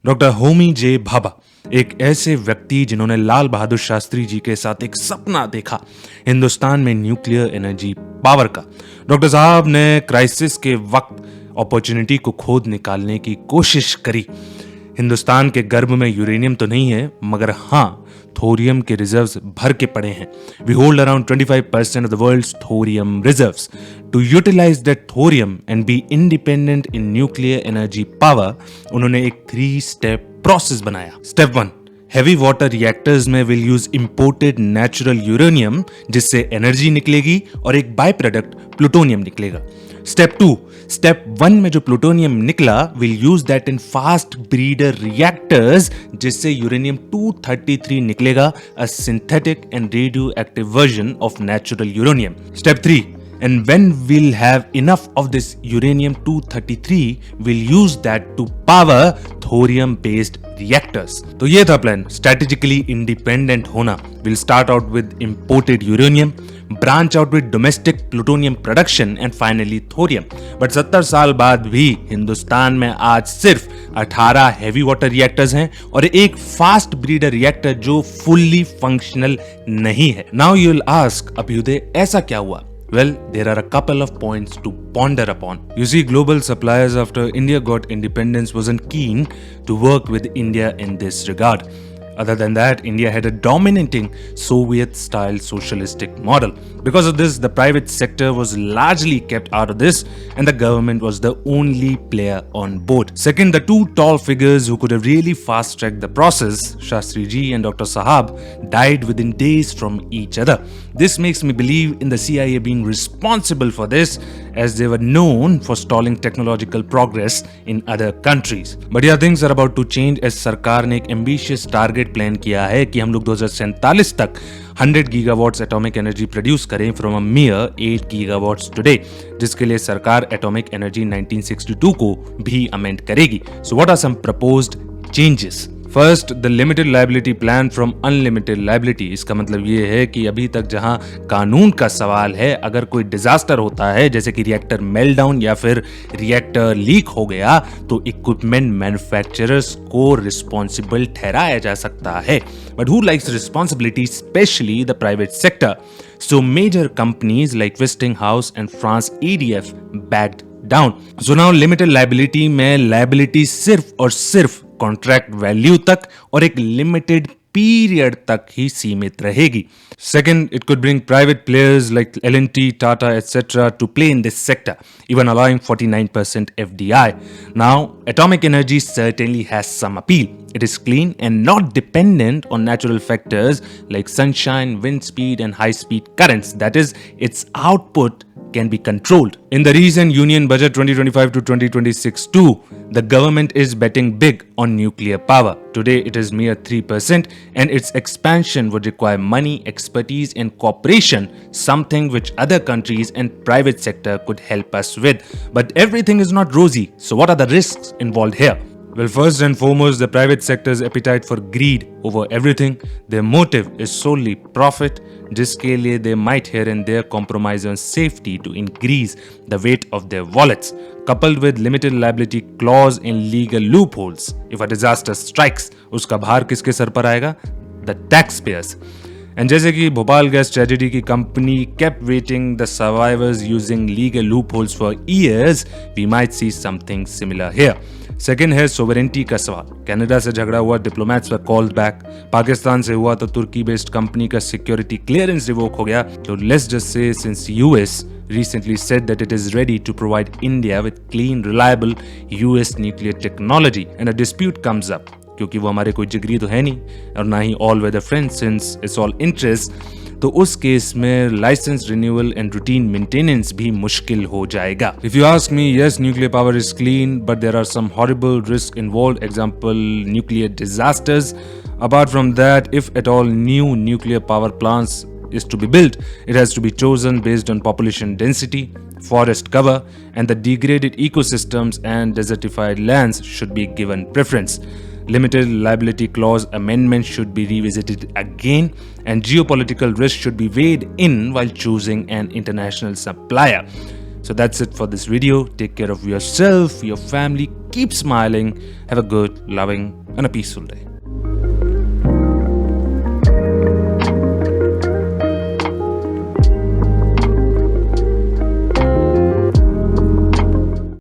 Doctor Homi जे भाभा एक ऐसे व्यक्ति जिन्होंने लाल बहादुर शास्त्री जी के साथ एक सपना देखा हिंदुस्तान में न्यूक्लियर एनर्जी पावर का। डॉक्टर साहब ने क्राइसिस के वक्त अपॉर्चुनिटी को खोद निकालने की कोशिश करी। हिंदुस्तान के गर्भ में यूरेनियम तो नहीं है, मगर हाँ थोरियम के रिजर्व्स भर के पड़े हैं। We hold around 25% of the world's thorium reserves. To utilize that thorium and be independent in nuclear energy power, उन्होंने एक 3-step प्रोसेस बनाया। स्टेप 1, हैवी वाटर रिएक्टर्स में will use imported natural uranium जिससे energy निकलेगी और एक by product plutonium निकलेगा। Step 2, step 1 में जो प्लूटोनियम निकला will use that in fast breeder reactors जिससे यूरेनियम 233 निकलेगा, अ synthetic and radio active version of natural uranium. Step 3, and when we'll have enough of this uranium 233 we'll use that to power thorium based reactors। तो ये था plan, strategically independent होना। we'll start out with imported uranium, branch out with domestic plutonium production and finally thorium। But 70 साल बाद भी हिंदुस्तान में आज सिर्फ 18 हैवी वाटर रिएक्टर्स हैं और एक फास्ट ब्रीडर रिएक्टर जो फुल्ली फंक्शनल नहीं है। Now you will ask Abhyudaya ऐसा क्या हुआ? Well, there are a couple of points to ponder upon. You see, global suppliers after India got independence wasn't keen to work with India in this regard. Other than that, India had a dominating Soviet-style socialistic model. Because of this, the private sector was largely kept out of this and the government was the only player on board. Second, the two tall figures who could have really fast-tracked the process, Shastri Ji and Dr. Sahab, died within days from each other. This makes me believe in the CIA being responsible for this as they were known for stalling technological progress in other countries. But yeah, things are about to change as सरकार ने एक ambitious target plan किया है कि हम लोग 2047 तक 100 gigawatts atomic energy produce करें फ्रॉम अ मियर 8 गीगावाट्स टुडे, जिसके लिए सरकार एटॉमिक एनर्जी 1962 को भी अमेंड करेगी। So what are some proposed changes? First, the limited liability plan from unlimited liability. इसका मतलब ये है कि अभी तक जहां कानून का सवाल है, अगर कोई डिजास्टर होता है जैसे कि रिएक्टर मेल्टडाउन या फिर रिएक्टर लीक हो गया तो इक्विपमेंट मैन्युफैक्चरर्स को रिस्पॉन्सिबल ठहराया जा सकता है। But who likes responsibility, specially the private sector? So major companies like Westinghouse and France ADF backed down. So now limited liability में liability सिर्फ और सिर्फ कॉन्ट्रैक्ट वैल्यू तक और एक लिमिटेड पीरियड तक ही सीमित रहेगी। Second, it could bring private players like L&T, Tata, etc. to play in this sector, even allowing 49% FDI. Now, atomic energy certainly has some appeal. It is clean and not dependent on natural factors like sunshine, wind speed, and high-speed currents. That is, its output can be controlled. In the recent Union Budget 2025 to 2026 too, the government is betting big on nuclear power. Today it is mere 3% and its expansion would require money, expertise and cooperation, something which other countries and private sector could help us with. But everything is not rosy. So what are the risks involved here? Well, first and foremost, the private sector's appetite for greed over everything. Their motive is solely profit, जिसके लिए they might here and there compromise on safety to increase the weight of their wallets, coupled with limited liability clause and legal loopholes. If a disaster strikes, उसका भार किसके sir पर आएगा? The taxpayers. And जैसे कि Bhopal gas tragedy की company kept waiting the survivors using legal loopholes for years, we might see something similar here. Second है sovereignty का सवाल। कनाडा से झगड़ा हुआ, diplomats were called back. Pakistan से हुआ तो तुर्की बेस्ड कंपनी का सिक्योरिटी क्लियरेंस रिवोक हो गया। तो let's just say since US recently said that it is ready to provide India with clean, reliable US nuclear technology and a dispute comes up, क्योंकि वो हमारे कोई जिगरी तो है नहीं और ना ही all weather friends since it's all interest, तो उस केस में licence renewal and routine maintenance भी मुश्किल हो जाएगा। If you ask me, yes nuclear power is clean but there are some horrible risk involved, example nuclear disasters. Apart from that, if at all new nuclear power plants is to be built, it has to be chosen based on population density, forest cover, and the degraded ecosystems and desertified lands should be given preference. Limited liability clause amendments should be revisited again, and geopolitical risk should be weighed in while choosing an international supplier. So that's it for this video. Take care of yourself, your family, keep smiling, have a good, loving, and a peaceful day.